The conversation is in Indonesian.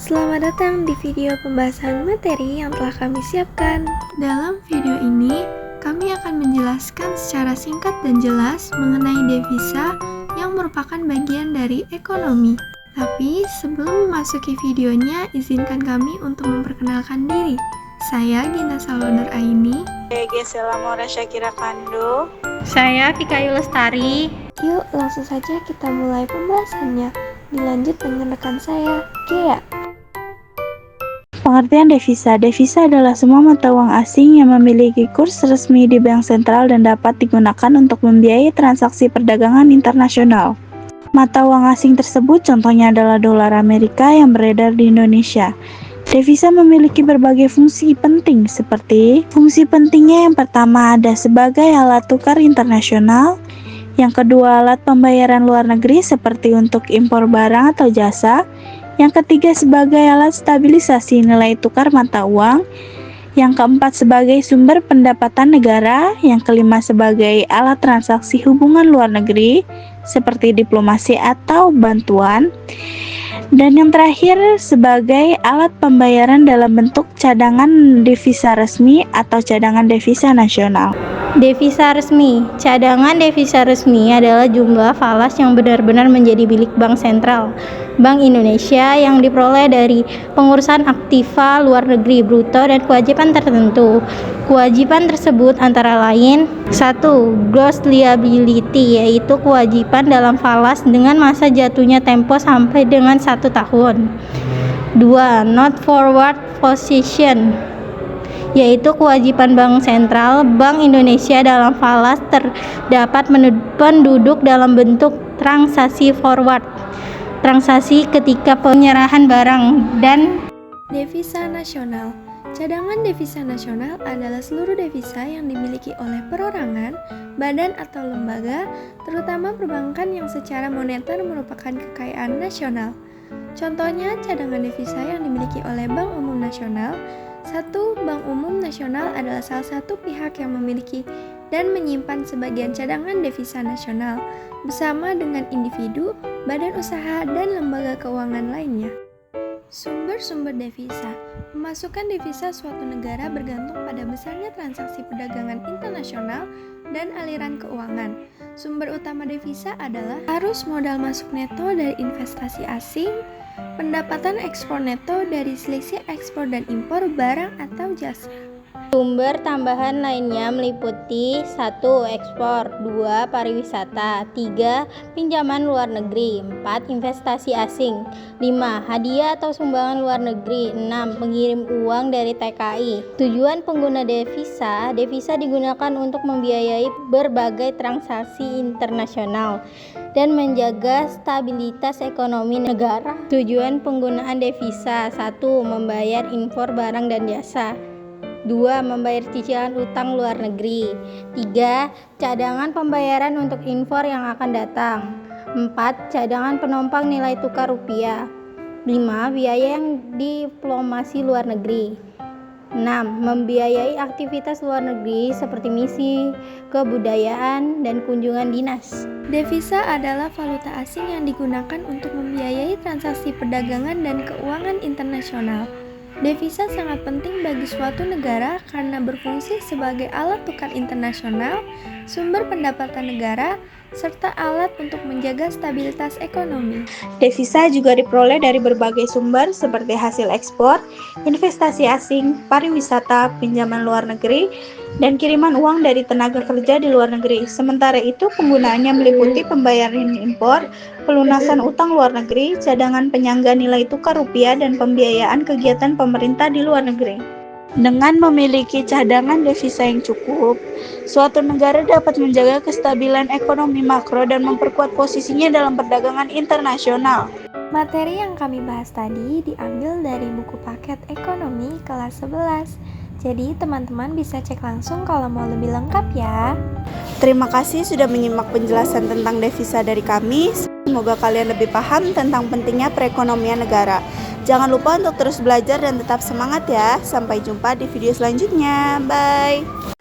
Selamat datang di video pembahasan materi yang telah kami siapkan. Dalam video ini, kami akan menjelaskan secara singkat dan jelas mengenai devisa yang merupakan bagian dari ekonomi. Tapi sebelum memasuki videonya, izinkan kami untuk memperkenalkan diri. Saya Gina Salonur Aini. Saya Gisela Mora Syakira Kando. Saya Fikayu Lestari. Yuk langsung saja kita mulai pembahasannya. Dilanjut dengan rekan saya, Gea. Pengertian devisa. Devisa adalah semua mata uang asing yang memiliki kurs resmi di bank sentral dan dapat digunakan untuk membiayai transaksi perdagangan internasional. Mata uang asing tersebut contohnya adalah dolar Amerika yang beredar di Indonesia. Devisa memiliki berbagai fungsi penting seperti fungsi pentingnya yang pertama ada sebagai alat tukar internasional, yang kedua alat pembayaran luar negeri seperti untuk impor barang atau jasa, yang ketiga sebagai alat stabilisasi nilai tukar mata uang, yang keempat sebagai sumber pendapatan negara, yang kelima sebagai alat transaksi hubungan luar negeri seperti diplomasi atau bantuan, dan yang terakhir sebagai alat pembayaran dalam bentuk cadangan devisa resmi atau cadangan devisa nasional. Devisa resmi. Cadangan devisa resmi adalah jumlah falas yang benar-benar menjadi milik Bank Sentral Bank Indonesia yang diperoleh dari pengurusan aktiva luar negeri bruto dan kewajiban tertentu. Kewajiban tersebut antara lain 1. Gross liability, yaitu kewajiban dalam falas dengan masa jatuhnya tempo sampai dengan 1 tahun. 2. Not forward position, yaitu kewajiban Bank Sentral Bank Indonesia dalam falas terdapat penduduk dalam bentuk transaksi forward, transaksi ketika penyerahan barang. Dan devisa nasional. Cadangan devisa nasional adalah seluruh devisa yang dimiliki oleh perorangan, badan atau lembaga, terutama perbankan yang secara moneter merupakan kekayaan nasional. Contohnya cadangan devisa yang dimiliki oleh Bank Umum Nasional. 1. Bank Umum Nasional adalah salah satu pihak yang memiliki dan menyimpan sebagian cadangan devisa nasional bersama dengan individu, badan usaha, dan lembaga keuangan lainnya. Sumber-sumber devisa. Pemasukan devisa suatu negara bergantung pada besarnya transaksi perdagangan internasional dan aliran keuangan. Sumber utama devisa adalah arus modal masuk neto dari investasi asing, pendapatan ekspor neto dari selisih ekspor dan impor barang atau jasa. sumber tambahan lainnya meliputi 1. Ekspor, 2. Pariwisata, 3. Pinjaman luar negeri, 4. Investasi asing, 5. Hadiah atau sumbangan luar negeri, 6. Pengirim uang dari TKI. Tujuan pengguna devisa. Devisa digunakan untuk membiayai berbagai transaksi internasional dan menjaga stabilitas ekonomi negara. Tujuan penggunaan devisa. 1. Membayar impor barang dan jasa. 2. Membayar cicilan utang luar negeri. 3. Cadangan pembayaran untuk impor yang akan datang. 4. Cadangan penopang nilai tukar rupiah. 5. Biaya yang diplomasi luar negeri. 6. Membiayai aktivitas luar negeri seperti misi, kebudayaan, dan kunjungan dinas. Devisa adalah valuta asing yang digunakan untuk membiayai transaksi perdagangan dan keuangan internasional. Devisa sangat penting bagi suatu negara karena berfungsi sebagai alat tukar internasional, sumber pendapatan negara, serta alat untuk menjaga stabilitas ekonomi. Devisa juga diperoleh dari berbagai sumber seperti hasil ekspor, investasi asing, pariwisata, pinjaman luar negeri, dan kiriman uang dari tenaga kerja di luar negeri. Sementara itu, penggunaannya meliputi pembayaran impor, pelunasan utang luar negeri, cadangan penyangga nilai tukar rupiah, dan pembiayaan kegiatan pemerintah di luar negeri. Dengan memiliki cadangan devisa yang cukup, suatu negara dapat menjaga kestabilan ekonomi makro dan memperkuat posisinya dalam perdagangan internasional. Materi yang kami bahas tadi diambil dari buku paket ekonomi kelas 11. Jadi teman-teman bisa cek langsung kalau mau lebih lengkap ya. Terima kasih sudah menyimak penjelasan tentang devisa dari kami. Semoga kalian lebih paham tentang pentingnya perekonomian negara. Jangan lupa untuk terus belajar dan tetap semangat ya. Sampai jumpa di video selanjutnya. Bye.